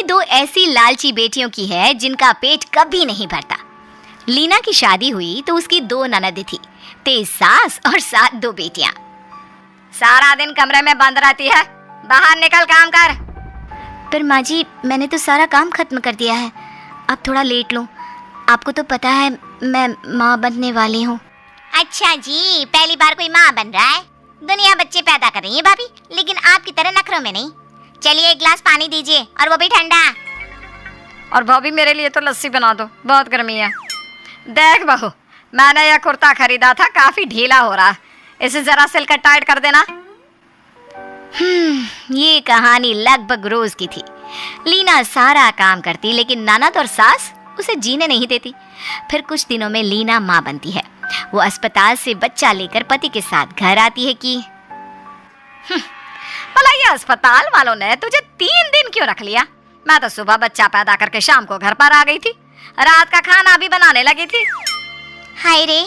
कहानी दो ऐसी लालची बेटियों की है जिनका पेट कभी नहीं भरता। लीना की शादी हुई तो उसकी दो ननद थी, 23 सास और 7 दो बेटियां। सारा दिन कमरे में बंद रहती है, बाहर निकल काम कर। पर माँ जी, मैंने तो सारा काम खत्म कर दिया है, अब थोड़ा लेट लूं। आपको तो पता है मैं माँ बनने वाली हूँ। अच्छा जी, पहली बार कोई माँ बन रहा है। दुनिया बच्चे पैदा कर रही है भाभी, लेकिन आपकी तरह नखरों में नहीं। चलिए एक गिलास पानी दीजिए, और वो भी ठंडा। और भाभी मेरे लिए तो लस्सी बना दो, बहुत गर्मी है। देख बहू, मैंने यह कुर्ता खरीदा था, काफी ढीला हो रहा है, इसे जरा सिलकर टाइट कर देना। ये कहानी लगभग रोज की थी। लीना सारा काम करती, लेकिन ननद और सास उसे जीने नहीं देती। फिर कुछ दिनों में लीना माँ बनती है। वो अस्पताल से बच्चा लेकर पति के साथ घर आती है कि भला ये अस्पताल वालों ने तुझे 3 दिन क्यों रख लिया? मैं तो सुबह बच्चा पैदा करके शाम को घर पर आ गई थी, रात का खाना भी बनाने लगी थी। हाय रे,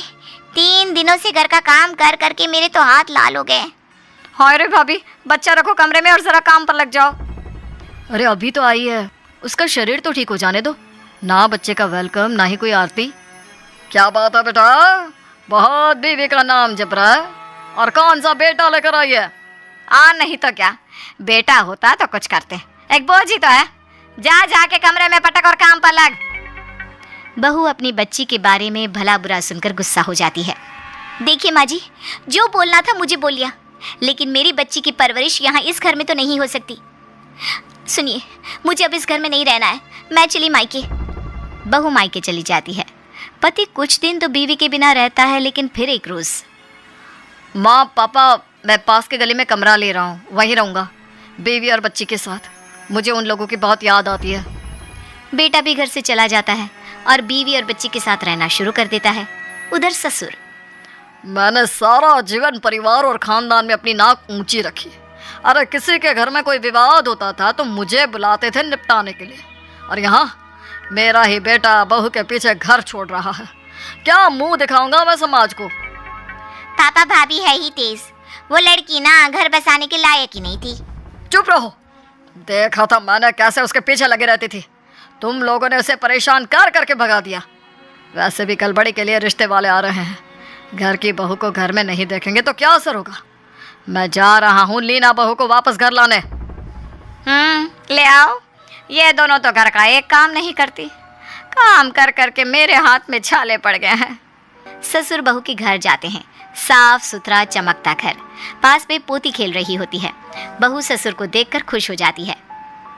3 दिनों से घर का काम कर करके मेरे तो हाथ लाल हो गए। हाय रे भाभी, बच्चा रखो कमरे में और जरा काम पर लग जाओ। अरे अभी तो आई है, उसका शरीर तो ठीक हो जाने दो ना। बच्चे का वेलकम, ना ही कोई आरती। क्या बात है बेटा, बहुत बीवी का नाम जप रहा है, और कौन सा बेटा लेकर आई है? नहीं तो क्या, बेटा होता तो कुछ करते, एक बोझ ही तो है। जा जाके कमरे में पटक और काम पर लग। बहू अपनी बच्ची के बारे में भला बुरा सुनकर गुस्सा हो जाती है। देखिए माँ जी, जो बोलना था मुझे बोल लिया, लेकिन मेरी बच्ची की परवरिश यहाँ इस घर में तो नहीं हो सकती। सुनिए, मुझे अब इस घर में नहीं रहना है, मैं चली मायके। बहू मायके चली जाती है। पति कुछ दिन तो बीवी के बिना रहता है, लेकिन फिर एक रोज, माँ पापा, मैं पास के गली में कमरा ले रहा हूँ, वहीं रहूँगा बीवी और बच्ची के साथ। मुझे उन लोगों की बहुत याद आती है। बेटा भी घर से चला जाता है और बीवी और बच्ची के साथ रहना शुरू कर देता है। उधर ससुर, मैंने सारा जीवन परिवार और खानदान में अपनी नाक ऊंची रखी। अरे किसी के घर में कोई विवाद होता था तो मुझे बुलाते थे निपटाने के लिए, और यहाँ मेरा ही बेटा बहू के पीछे घर छोड़ रहा है। क्या मुंह दिखाऊंगा मैं समाज को? पापा भाभी है ही तेज, वो लड़की ना घर बसाने के लायक ही नहीं थी। चुप रहो, देखा था मैंने कैसे उसके पीछे लगे रहती थी। तुम लोगों ने उसे परेशान कर करके भगा दिया। वैसे भी कलबड़ी के लिए रिश्ते वाले आ रहे हैं, घर की बहू को घर में नहीं देखेंगे तो क्या असर होगा। मैं जा रहा हूँ लीना बहू को वापस घर लाने। ले आओ, ये दोनों तो घर का एक काम नहीं करती, काम कर करके मेरे हाथ में छाले पड़ गए हैं। ससुर बहू के घर जाते हैं। साफ सुथरा चमकता घर, पास में पोती खेल रही होती है। बहू ससुर को देखकर खुश हो जाती है।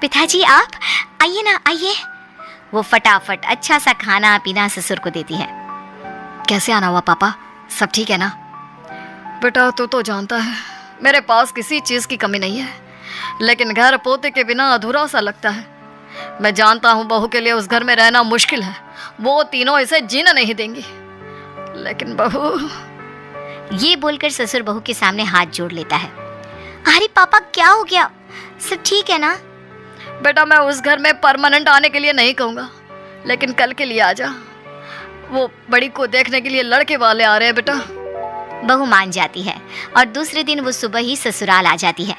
पिताजी आप आइए ना, आइए। वो फटाफट अच्छा सा खाना पीना ससुर को देती है। कैसे आना हुआ पापा, सब ठीक है ना? बेटा तू तो जानता है मेरे पास किसी चीज़ की कमी नहीं है, लेकिन घर पोते के बिना अधूरा सा लगता है। मैं जानता हूँ बहू के लिए उस घर में रहना मुश्किल है, वो तीनों इसे जीने नहीं देंगी, लेकिन बहू। ये बोलकर ससुर बहू के सामने हाथ जोड़ लेता है। अरे पापा क्या हो गया, सब ठीक है ना? बेटा मैं उस घर में परमानेंट आने के लिए नहीं कहूँगा, लेकिन कल के लिए आ जा। वो बड़ी को देखने के लिए लड़के वाले आ रहे हैं बेटा। बहू मान जाती है और दूसरे दिन वो सुबह ही ससुराल आ जाती है।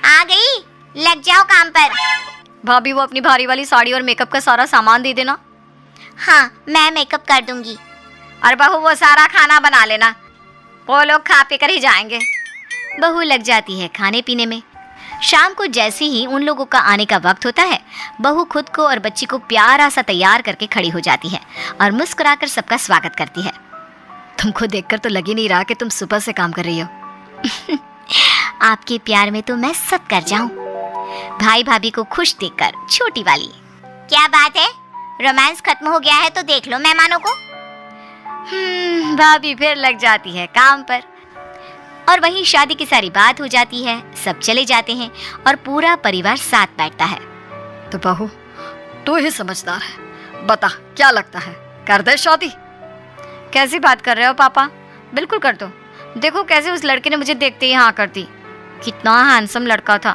आ गई, लग जाओ काम पर। भाभी वो अपनी भारी वाली साड़ी और मेकअप का सारा सामान दे देना। हाँ मैं मेकअप कर दूंगी। और बहू वो सारा खाना बना लेना, वो लोग खा पी कर ही जाएंगे। बहू लग जाती है खाने पीने में। शाम को जैसे ही उन लोगों का आने का वक्त होता है, बहू खुद को और बच्ची को प्यारा सा तैयार करके खड़ी हो जाती है और मुस्कुराकर सबका स्वागत करती है। तुमको देखकर तो लग ही नहीं रहा कि तुम सुबह से काम कर रही हो। आपके प्यार में तो मैं सब कर जाऊं। भाई भाभी को खुश देखकर छोटी वाली, क्या बात है, रोमांस खत्म हो गया है तो देख लो मेहमानों को। भाभी फिर लग जाती है काम पर और वहीं शादी की सारी बात हो जाती है। सब चले जाते हैं और पूरा परिवार साथ बैठता है। तो बहू तू ही समझदार है, बता क्या लगता है, कर दे शादी? कैसी बात कर रहे हो पापा, बिल्कुल कर दो। देखो कैसे उस लड़के ने मुझे देखते ही हाँ कर दी। कितना हैंडसम लड़का था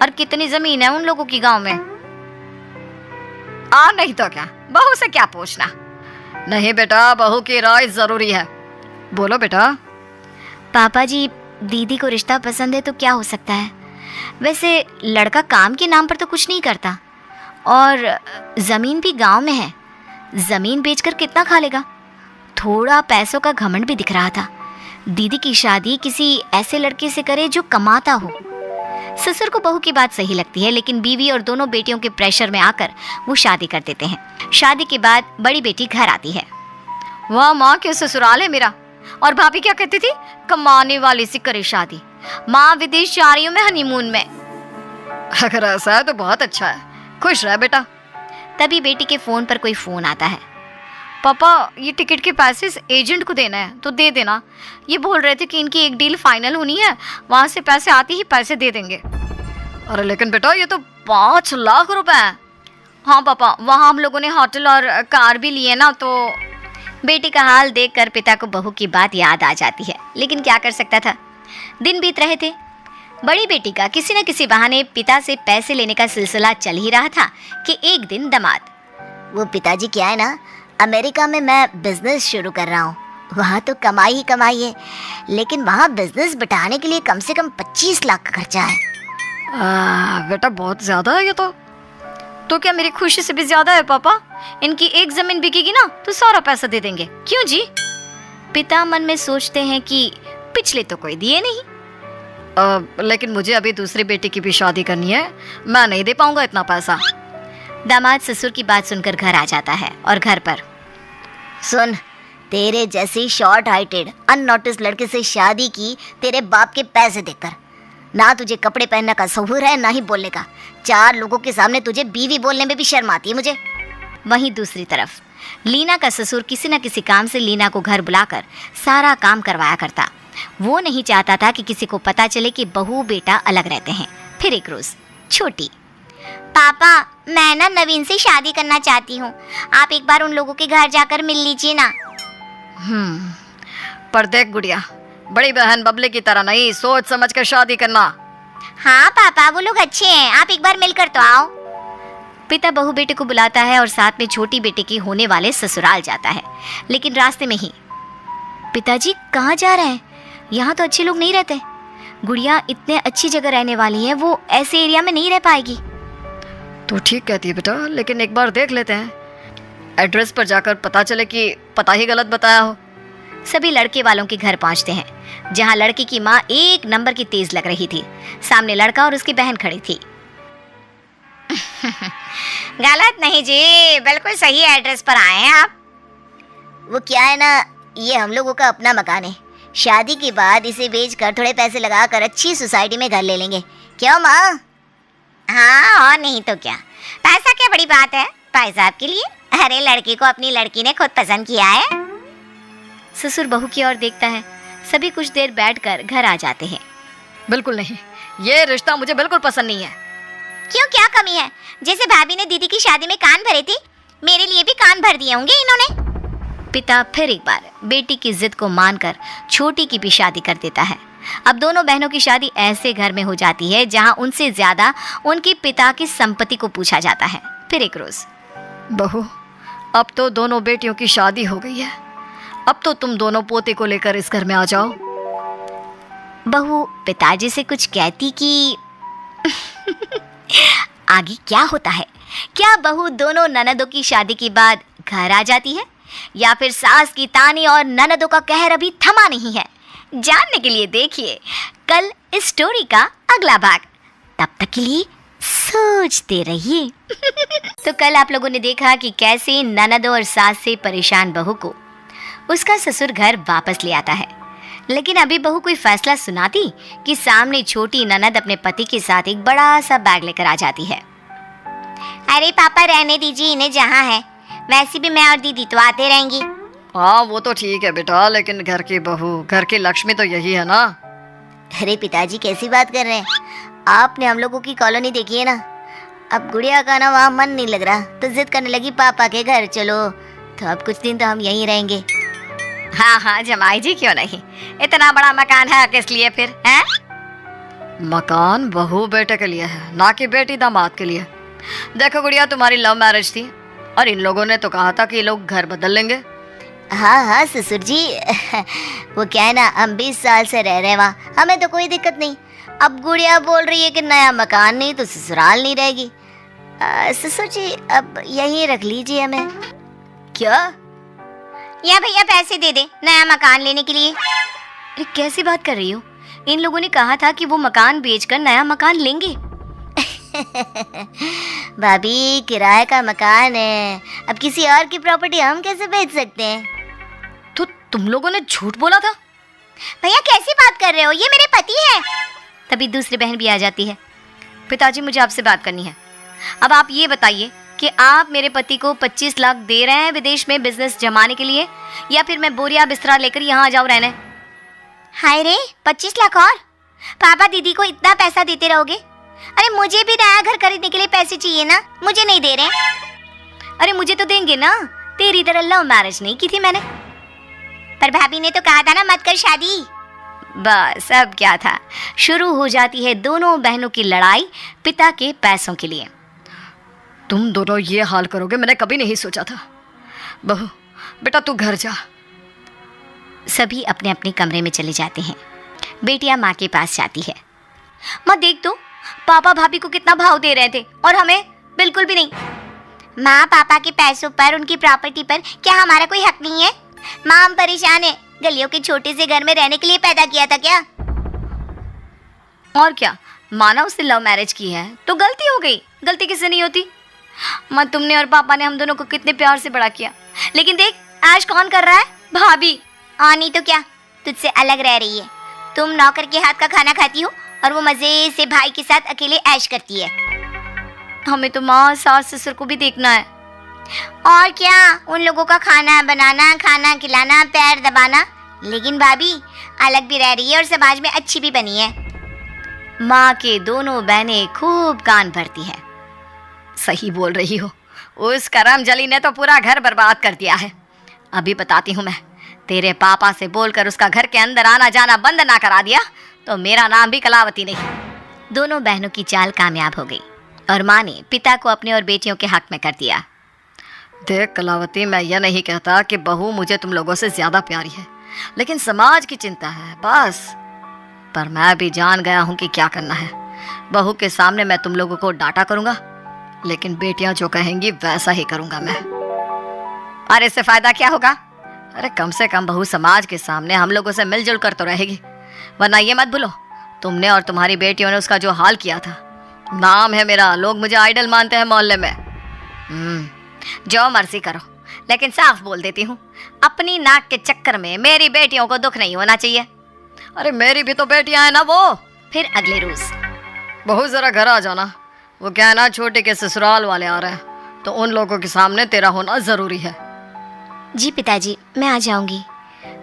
और कितनी जमीन है उन लोगों की गांव में। नहीं तो क्या, बहू से क्या पूछना। नहीं बेटा, बहू की राय जरूरी है। बोलो बेटा। पापा जी दीदी को रिश्ता पसंद है तो क्या हो सकता है। वैसे लड़का काम के नाम पर तो कुछ नहीं करता और जमीन भी गांव में है। जमीन बेचकर कितना खा लेगा। थोड़ा पैसों का घमंड भी दिख रहा था। दीदी की शादी किसी ऐसे लड़के से करे जो कमाता हो। ससुर को बहू की बात सही लगती है, लेकिन बीवी और दोनों बेटियों के प्रेशर में आकर वो शादी कर देते हैं। शादी के बाद बड़ी बेटी घर आती है। वाह माँ, क्या ससुराल है मेरा। और भाभी क्या कहती थी, कमाने वाली से करे शादी। माँ विदेश जा रही हूँ मैं हनीमून में। अगर ऐसा है तो बहुत अच्छा है, खुश रह बेटा। तभी बेटी के फोन पर कोई फोन आता है। पापा, ये टिकट के पैसे एजेंट को देना है तो दे देना। ये बोल रहे थे कि इनकी एक डील फाइनल होनी है, वहां से पैसे आते ही पैसे दे देंगे। अरे लेकिन बेटा, ये तो 5 लाख रुपए है। हाँ पापा, वहाँ हम लोगों ने होटल और कार भी लिए ना, तो बेटी का हाल देखकर पिता को बहू की बात याद आ जाती है, लेकिन क्या कर सकता था। दिन बीत रहे थे। बड़ी बेटी का किसी न किसी बहाने पिता से पैसे लेने का सिलसिला चल ही रहा था कि एक दिन दामाद, वो पिताजी क्या है ना, अमेरिका में मैं बिजनेस शुरू कर रहा हूँ। वहाँ तो कमाई ही कमाई है, लेकिन वहाँ बिजनेस बिठाने के लिए कम से कम 25 लाख का खर्चा है। बेटा बहुत ज्यादा है ये तो क्या मेरी खुशी से भी ज्यादा है पापा। इनकी एक जमीन बिकेगी ना तो सारा पैसा दे देंगे। क्यों जी? पिता मन में सोचते हैं कि पिछले तो कोई दिए नहीं। लेकिन मुझे अभी दूसरी बेटी की भी शादी करनी है, मैं नहीं दे पाऊंगा इतना पैसा। दामाद ससुर की बात सुनकर घर आ जाता है और घर पर, सुन, तेरे जैसी शॉर्ट हाइटेड अननोटिस लड़के से शादी की तेरे बाप के पैसे देकर। ना तुझे कपड़े पहनने का सहूर है, ना ही बोलने का। 4 लोगों के सामने तुझे बीवी बोलने में भी शर्म आती है मुझे। वहीं दूसरी तरफ लीना का ससुर किसी न किसी काम से लीना को घर बुलाकर सारा काम करवाया करता। वो नहीं चाहता था कि किसी को पता चले कि बहू बेटा अलग रहते हैं। फिर एक रोज छोटी, पापा, मैं ना नवीन से शादी करना चाहती हूँ। आप एक बार उन लोगों के घर जाकर मिल लीजिए ना। पर देख गुड़िया, बड़ी बहन बबले की तरह नहीं, सोच समझ कर शादी करना। हाँ पापा, वो लोग अच्छे हैं, आप एक बार मिलकर तो आओ। पिता बहू बेटे को बुलाता है और साथ में छोटी बेटी की होने वाले ससुराल जाता है। लेकिन रास्ते में ही, पिताजी कहाँ जा रहे हैं? यहाँ तो अच्छे लोग नहीं रहते। गुड़िया इतने अच्छी जगह रहने वाली है, वो ऐसे एरिया में नहीं रह पाएगी। तो ठीक कहती है बेटा, लेकिन एक बार देख लेते हैं। एड्रेस पर जाकर पता चले कि पता ही गलत बताया हो। सभी लड़के वालों के घर पहुंचते हैं, जहां लड़की की माँ एक नंबर की तेज लग रही थी। सामने लड़का और उसकी बहन खड़ी थी। गलत नहीं जी, बिल्कुल सही एड्रेस पर आए हैं आप। वो क्या है ना, ये हम लोगों का अपना मकान है। शादी के बाद इसे बेचकर थोड़े पैसे लगाकर अच्छी सोसाइटी में घर ले लेंगे। क्यों माँ? हाँ, और नहीं तो क्या। पैसा क्या बड़ी बात है भाई साहब के लिए। अरे लड़की को अपनी लड़की ने खुद पसंद किया है। ससुर बहू की ओर देखता है। सभी कुछ देर बैठकर घर आ जाते हैं। बिल्कुल नहीं, ये रिश्ता मुझे बिल्कुल पसंद नहीं है। क्यों, क्या कमी है? जैसे भाभी ने दीदी की शादी में कान भरे थे, मेरे लिए भी कान भर दिए होंगे इन्होंने। पिता फिर एक बार बेटी की जिद को मानकर छोटी की भी शादी कर देता है। अब दोनों बहनों की शादी ऐसे घर में हो जाती है जहां उनसे ज्यादा उनके पिता की संपत्ति को पूछा जाता है। फिर एक रोज, बहू, अब तो दोनों बेटियों की शादी हो गई है, अब तो तुम दोनों पोते को लेकर इस घर में आ जाओ। बहू पिताजी से कुछ कहती कि आगे क्या होता है? क्या बहू दोनों ननदों की शादी के बाद घर आ जाती है, या फिर सास की तानी और ननदों का कहर अभी थमा नहीं है? जानने के लिए देखिए कल इस स्टोरी का अगला भाग। तब तक के लिए सोचते रहिए। तो कल आप लोगों ने देखा कि कैसे ननदों और सास से परेशान बहू को उसका ससुर घर वापस ले आता है। लेकिन अभी बहू कोई फैसला सुनाती कि सामने छोटी ननद अपने पति के साथ एक बड़ा सा बैग लेकर आ जाती है। अरे पापा, रहने दीजिए इन्हें जहाँ है, वैसे भी मैं और दीदी तो आते रहेंगी। हाँ वो तो ठीक है बेटा, लेकिन घर की बहू, घर की लक्ष्मी तो यही है ना। अरे पिताजी कैसी बात कर रहे हैं? आपने हम लोगों की कॉलोनी देखी है ना। अब गुड़िया का ना वहाँ मन नहीं लग रहा तो जिद करने लगी पापा के घर चलो, तो अब कुछ दिन तो हम यहीं रहेंगे। हाँ हाँ जमाई जी, क्यों नहीं, इतना बड़ा मकान है किस लिए फिर है? मकान बहू बेटे के लिए है, ना कि बेटी दामाद के लिए। देखो गुड़िया, तुम्हारी लव मैरिज थी और इन लोगों ने तो कहा था कि ये लोग घर बदल लेंगे। हाँ हाँ ससुर जी, वो क्या है ना, हम 20 साल से रह रहे हैं वहाँ, हमें तो कोई दिक्कत नहीं। अब गुड़िया बोल रही है कि नया मकान नहीं तो ससुराल नहीं रहेगी। ससुर जी अब यहीं रख लीजिए हमें। क्या? या भैया पैसे दे दे नया मकान लेने के लिए। अरे कैसी बात कर रही हो? इन लोगों ने कहा था कि वो मकान बेचकर नया मकान लेंगे। भाभी किराए का मकान है, अब किसी और की प्रॉपर्टी हम कैसे बेच सकते हैं? तो तुम लोगों ने झूठ बोला था? भैया कैसी बात कर रहे हो, ये मेरे पति है। तभी दूसरी बहन भी आ जाती है। पिताजी मुझे आपसे बात करनी है। अब आप ये बताइए कि आप मेरे पति को 25 लाख दे रहे हैं विदेश में बिजनेस जमाने के लिए, या फिर मैं बोरिया बिस्तरा लेकर यहाँ आ जाऊँ रहने? हाय रे 25 लाख और? पापा दीदी को इतना पैसा देते रहोगे? अरे मुझे भी नया घर खरीदने के लिए पैसे चाहिए ना, मुझे नहीं दे रहे। अरे मुझे तो देंगे ना, तेरी तरह लव मैरिज नहीं की थी मैंने। पर भाभी ने तो कहा था ना मत कर शादी। बस अब क्या था, शुरू हो जाती है दोनों बहनों की लड़ाई पिता के पैसों के लिए। तुम दोनों ये हाल करोगे मैंने कभी नहीं सोचा था। बहू बेटा तू घर जा। सभी अपने अपने कमरे में चले जाते हैं। बेटियां माँ के पास जाती है। माँ देख तो, पापा भाभी को कितना भाव दे रहे थे और हमें बिल्कुल भी नहीं। माँ पापा के पैसों पर, उनकी प्रॉपर्टी पर क्या हमारा कोई हक नहीं है? माँ हम परेशान है, गलियों के छोटे से घर में रहने के लिए पैदा किया था क्या? और क्या, माना उसने लव मैरिज की है तो गलती हो गई, गलती किससे नहीं होती। माँ तुमने और पापा ने हम दोनों को कितने प्यार से बड़ा किया, लेकिन देख आज कौन कर रहा है? भाभी। और नहीं तो क्या, तुझसे अलग रह रही है। तुम नौकर के हाथ का खाना खाती हो और वो मजे से भाई के साथ अकेले ऐश करती है। हमें तो माँ सास ससुर को भी देखना है। और क्या, उन लोगों का खाना बनाना, खाना खिलाना, पैर दबाना। लेकिन भाभी अलग भी रह रही है और समाज में अच्छी भी बनी है। माँ के दोनों बहनें खूब कान भरती है। सही बोल रही हो, उस करमजली ने तो पूरा घर बर्बाद कर दिया है। अभी बताती हूँ मैं, तेरे पापा से बोलकर उसका घर के अंदर आना जाना बंद ना करा दिया तो मेरा नाम भी कलावती नहीं। दोनों बहनों की चाल कामयाब हो गई और माँ ने पिता को अपने और बेटियों के हक में कर दिया। देख कलावती, मैं यह नहीं कहता कि बहू मुझे तुम लोगों से ज्यादा प्यारी है, लेकिन समाज की चिंता है बस। पर मैं भी जान गया हूँ कि क्या करना है। बहू के सामने मैं तुम लोगों को डांटा करूँगा, लेकिन बेटियां जो कहेंगी वैसा ही करूँगा मैं। अरे इससे फायदा क्या होगा? अरे कम से कम बहू समाज के सामने हम लोगों से मिलजुल कर तो रहेगी, वरना ये मत भूलो तुमने और तुम्हारी बेटियों ने उसका जो हाल किया था। नाम है मेरा, लोग मुझे आइडल मानते हैं मोहल्ले में। जो मर्जी करो, लेकिन साफ बोल देती हूँ, अपनी नाक के चक्कर में मेरी बेटियों को दुख नहीं होना चाहिए। अरे मेरी भी तो बेटियां हैं ना वो। फिर अगले रोज, बहू जरा घर आ जाना, वो क्या है ना, छोटे के ससुराल वाले आ रहे हैं तो उन लोगों के सामने तेरा होना जरूरी है। जी पिताजी मैं आ जाऊंगी।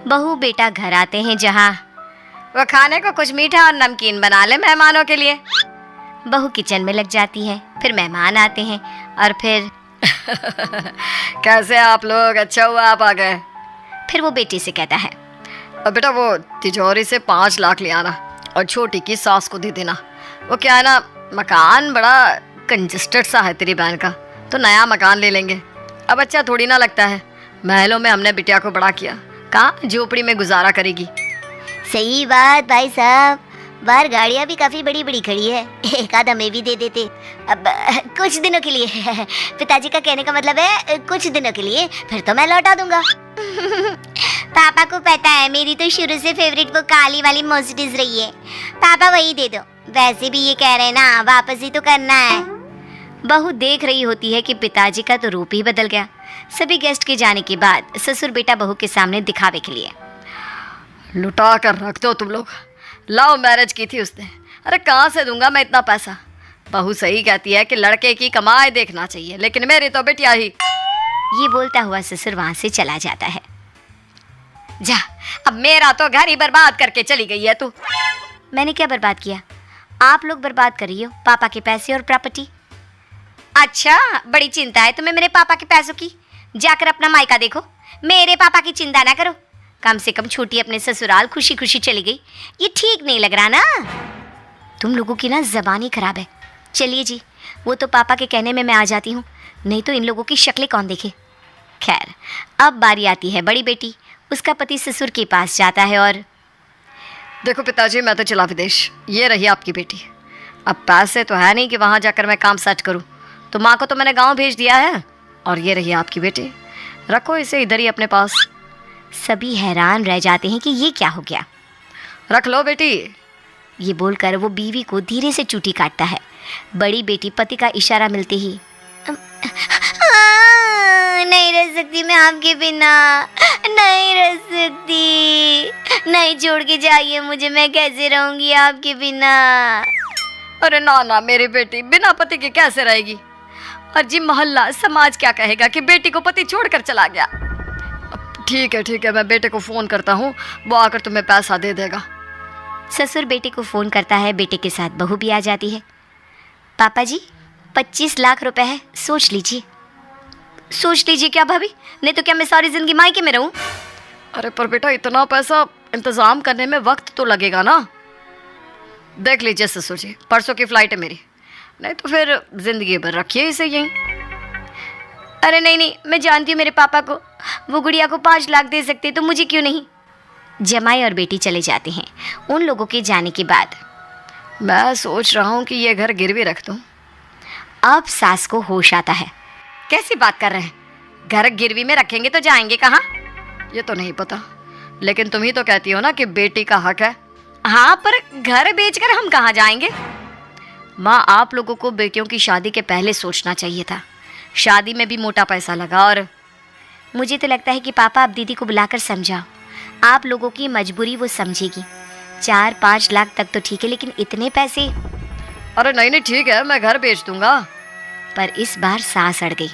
बहू बेटा घर आते हैं जहाँ वो खाने को कुछ मीठा और नमकीन बना ले मेहमानों के लिए। बहू किचन में लग जाती है, फिर मेहमान आते हैं और फिर कैसे आप लोग, अच्छा हुआ आप आ गए। फिर वो बेटी से कहता है, अब बेटा वो तिजोरी से 5 लाख ले आना और छोटी की सास को दे देना। वो क्या है ना, मकान बड़ा कंजस्टेड सा है तेरी बहन का, तो नया मकान ले लेंगे। अब अच्छा थोड़ी ना लगता है, महलों में हमने बिटिया को बड़ा किया, कहाँ झोपड़ी में गुजारा करेगी। सही बात भाई साहब, बाहर गाड़ियाँ भी काफी बड़ी बड़ी खड़ी है, एक आध हमें भी दे देते। अब कुछ दिनों के लिए पिताजी का कहने का मतलब है कुछ दिनों के लिए, फिर तो मैं लौटा दूंगा। पापा को पता है मेरी तो शुरू से फेवरेट वो काली वाली मर्सिडीज रही है, पापा वही दे दो। वैसे भी ये कह रहे हैं ना वापस ही तो करना है। बहू देख रही होती है कि पिताजी का तो रूप ही बदल गया। सभी गेस्ट के जाने के बाद ससुर बेटा बहू के सामने दिखावे के लिए, लुटा कर रख दो तुम लोग, लव मैरिज की थी उसने, अरे कहाँ से दूंगा मैं इतना पैसा। बहू सही कहती है कि लड़के की कमाई देखना चाहिए, लेकिन मेरी तो बेटिया ही। ये बोलता हुआ ससुर वहां से चला जाता है। जा, अब मेरा तो घर ही बर्बाद करके चली गई है तू। मैंने क्या बर्बाद किया? आप लोग बर्बाद कर रही हो पापा के पैसे और प्रॉपर्टी। अच्छा बड़ी चिंता है तुम्हें मेरे पापा के पैसों की, जाकर अपना मायका देखो, मेरे पापा की चिंता ना करो। कम से कम छोटी अपने ससुराल खुशी खुशी चली गई, ये ठीक नहीं लग रहा ना। तुम लोगों की ना ज़बान ही खराब है। चलिए जी, वो तो पापा के कहने में मैं आ जाती हूँ, नहीं तो इन लोगों की शक्लें कौन देखे। खैर अब बारी आती है बड़ी बेटी, उसका पति ससुर के पास जाता है और देखो पिताजी मैं तो चला विदेश, ये रही आपकी बेटी। अब पैसे तो है नहीं कि वहाँ जाकर मैं काम सेट करूँ, तो माँ को तो मैंने गांव भेज दिया है, और ये रही आपकी बेटी, रखो इसे इधर ही अपने पास। सभी हैरान रह जाते हैं कि ये क्या हो गया। रख लो बेटी। ये बोलकर वो बीवी को धीरे से चूटी काटता है। बड़ी बेटी पति का इशारा मिलते ही नहीं रह सकती मैं आपके बिना, नहीं रह सकती, नहीं छोड़ के जाइए मुझे, मैं कैसे रहूंगी आपके बिना। अरे ना ना मेरी बेटी बिना पति के कैसे रहेगी, और जी मोहल्ला समाज क्या कहेगा कि बेटी को पति छोड़कर चला गया। ठीक है मैं बेटे को फोन करता हूँ, वो आकर तुम्हें पैसा दे देगा। ससुर बेटे को फोन करता है। बेटे के साथ बहू भी आ जाती है। पापा जी 25 लाख रुपए है, सोच लीजिए। सोच लीजिए क्या भाभी, नहीं तो क्या मैं सारी जिंदगी मायके में रहूं? अरे पर बेटा इतना पैसा इंतजाम करने में वक्त तो लगेगा ना। देख लीजिए ससुर जी, परसों की फ्लाइट है मेरी, नहीं तो फिर जिंदगी भर रखिए इसे यहीं। अरे नहीं, मैं जानती हूँ मेरे पापा को, वो गुड़िया को 5 लाख दे सकते, तो मुझे क्यों नहीं। जमाई और बेटी चले जाते हैं। उन लोगों के जाने के बाद मैं सोच रहा हूँ कि ये घर गिरवी रख दूँ। अब सास को होश आता है। कैसी बात कर रहे हैं, घर गिरवी में रखेंगे तो जाएंगे कहाँ? ये तो नहीं पता, लेकिन तुम ही तो कहती हो ना कि बेटी का हक है। हाँ पर घर बेचकर हम कहाँ जाएंगे? माँ आप लोगों को बेटियों की शादी के पहले सोचना चाहिए था। शादी में भी मोटा पैसा लगा, और मुझे तो लगता है कि पापा आप दीदी को बुलाकर समझाओ, आप लोगों की मजबूरी वो समझेगी। 4-5 लाख तक तो ठीक है, लेकिन इतने पैसे। अरे नहीं ठीक है, मैं घर बेच दूंगा। पर इस बार सास अड़ गई,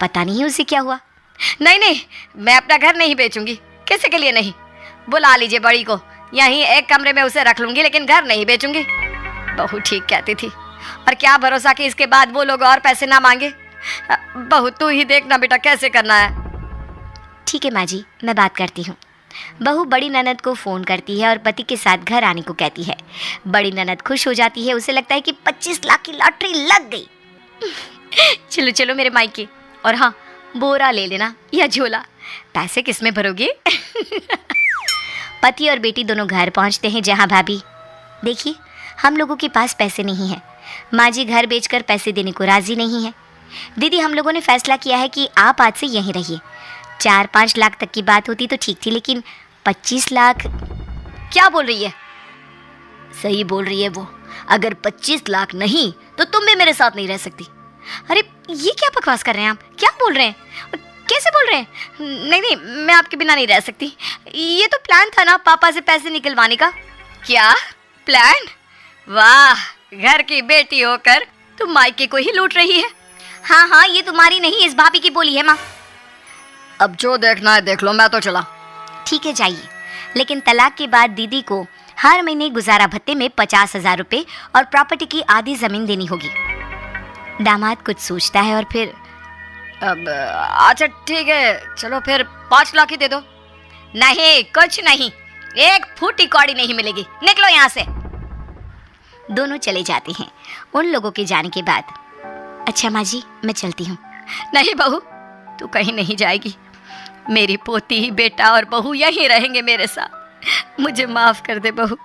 पता नहीं उसे क्या हुआ। नहीं मैं अपना घर नहीं बेचूंगी, किसी के लिए नहीं। बुला लीजिए बड़ी को, यहीं एक कमरे में उसे रख लूंगी, लेकिन घर नहीं बेचूंगी। बहू ठीक कहती थी, और क्या भरोसा कि इसके बाद वो लोग और पैसे ना मांगे। बहू तू ही देखना बेटा कैसे करना है। ठीक है माँ जी, मैं बात करती हूँ। बहू बड़ी ननद को फ़ोन करती है और पति के साथ घर आने को कहती है। बड़ी ननद खुश हो जाती है, उसे लगता है कि 25 लाख की लॉटरी लग गई। चलो चलो मेरे मायके, और हाँ बोरा ले लेना या झोला, पैसे किस में भरोगे? पति और बेटी दोनों घर पहुंचते हैं, जहां भाभी देखिए हम लोगों के पास पैसे नहीं हैं। माँ जी घर बेचकर पैसे देने को राजी नहीं है। दीदी हम लोगों ने फैसला किया है कि आप आज से यहीं रहिए। 4-5 लाख तक की बात होती तो ठीक थी, लेकिन 25 लाख। क्या बोल रही है? सही बोल रही है वो, अगर 25 लाख नहीं तो तुम भी मेरे साथ नहीं रह सकती। अरे ये क्या बकवास कर रहे हैं आप, क्या बोल रहे हैं, कैसे बोल रहे हैं? नहीं मैं आपके बिना नहीं रह सकती। ये तो प्लान था ना पापा से पैसे निकलवाने का। क्या प्लान? वाह, घर की बेटी होकर तुम मायके को ही लूट रही है। हाँ ये तुम्हारी नहीं, इस भाभी की बोली है माँ। अब जो देखना है देख लो, मैं तो चला। ठीक है जाइए, लेकिन तलाक के बाद दीदी को हर महीने गुजारा भत्ते में 50,000 रुपये और प्रॉपर्टी की आधी जमीन देनी होगी। दामाद कुछ सोचता है और फिर अब अच्छा ठीक है, चलो फिर 5 लाख ही दे दो। नहीं कुछ नहीं, 1 फूटी कौड़ी नहीं मिलेगी, निकलो यहाँ से। दोनों चले जाते हैं। उन लोगों के जाने के बाद अच्छा माँ जी मैं चलती हूँ। नहीं बहू तू कहीं नहीं जाएगी, मेरी पोती बेटा और बहू यहीं रहेंगे मेरे साथ। मुझे माफ कर दे बहू।